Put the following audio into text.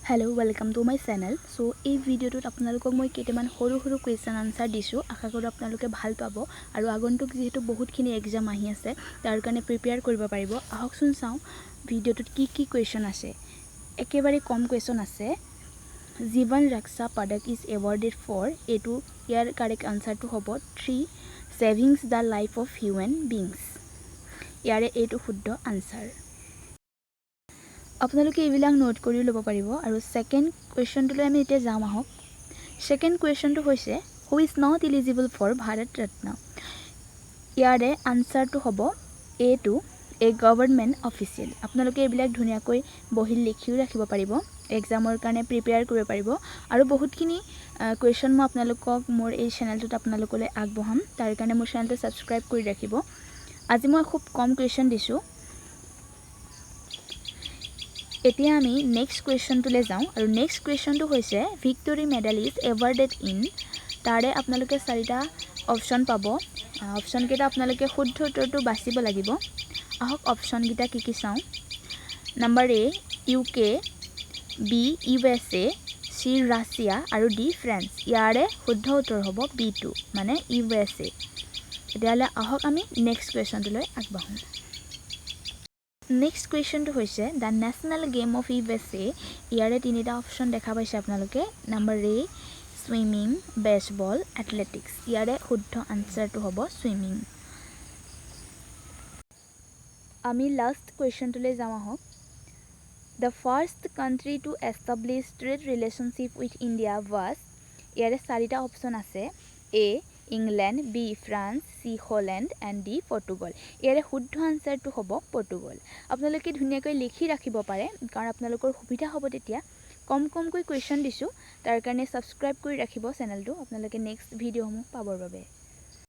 Hello, welcome to my channel. So, এই ভিডিওটোত আপোনালোকক মই কেইটামান সৰু কুৱেশ্যন আনসাৰ দিছো। আশা কৰো আপোনালোকে ভাল পাব আৰু আগন্তুক যেহেতু বহুতখিনি এক্সাম আহি আছে তাৰ কাৰণে প্ৰিপেয়াৰ কৰিব পাৰিব। আহকচোন চাও ভিডিওটোত কি কুৱেশ্যন আছে। একেবাৰে কম কুৱেশ্যন আছে। জীवन रक्षा पदक is awarded for এটো ইয়াৰ কাৰেক্ট আনসাৰটো হ'ব 3 savings the life of human beings। ইয়াৰে এটো শুদ্ধ আনসাৰ। আপোনালোকে এইবিলাক নোট কৰি ল'ব পাৰিব আৰু সেকেন্ড কুৱেশ্যনটোলৈ আমি এতিয়া যাম আহক। সেকেন্ড কুৱেশ্যনটো হৈছে who is not eligible for Bharat Ratna. ইয়াৰে আনসাৰটো হ'ব এটো এ গভৰ্ণমেণ্ট অফিচিয়েল। আপোনালোকে এইবিলাক ধুনীয়াকৈ বহি লিখিও ৰাখিব পাৰিব, এক্সামৰ কাৰণে প্ৰিপেয়াৰ কৰিব পাৰিব আৰু বহুতখিনি কুৱেশ্যন মই আপোনালোকক মোৰ এই চেনেলটোত আপোনালোকলৈ আগবঢ়াম। তাৰ কাৰণে মোৰ চেনেলটো সাবস্ক্ৰাইব কৰি ৰাখিব। আজি মই খুব কম কুৱেশ্যন দিছো। এতিয়া আমি নেক্সট কুৱেশ্যনটোলৈ যাওঁ আৰু নেক্সট কুৱেশ্যনটো হৈছে victory medal is awarded in. তাৰে আপোনালোকে 4টা অপশ্যন পাব। অপশ্যন কেইটা আপোনালোকে শুদ্ধ উত্তৰটো বাছিব লাগিব। আহক অপশ্যন কেইটা কি চাওঁ। নম্বৰ এ UK, বি USA, সি ৰাছিয়া আৰু ডি ফ্ৰান্স। ইয়াৰে শুদ্ধ উত্তৰ হ'ব B2 মানে USA। এতিয়ালে আহক আমি নেক্সট কুৱেশ্যনটোলৈ আগবাঢ়ো। নেক্সট কুৱেশ্যনটো হৈছে the national game of USA। ইয়াৰে 3টা অপশ্যন দেখা পাইছে আপোনালোকে। নম্বৰ এ সুইমিং, বেসবল, এথলেটিক্স। ইয়াৰে শুদ্ধ আনসাৰটো হ'ব সুইমিং। আমি লাষ্ট কুৱেশ্যনটোলৈ যাওঁ আহক। The first country to establish trade relationship with India was. ইয়াৰে 4টা অপশ্যন আছে। A England, B France, C Holland and D Portugal. ইয়াৰে শুদ্ধ আনসাৰটো হ'ব পৰ্তুগাল। আপোনালোকে ধুনীয়াকৈ লিখি ৰাখিব পাৰে কাৰণ আপোনালোকৰ সুবিধা হ'ব তেতিয়া। কমকৈ কুৱেশ্যন দিছো তাৰ কাৰণে সাবস্ক্ৰাইব কৰি ৰাখিব চেনেলটো আপোনালোকে নেক্সট ভিডিঅ'সমূহ পাবৰ বাবে।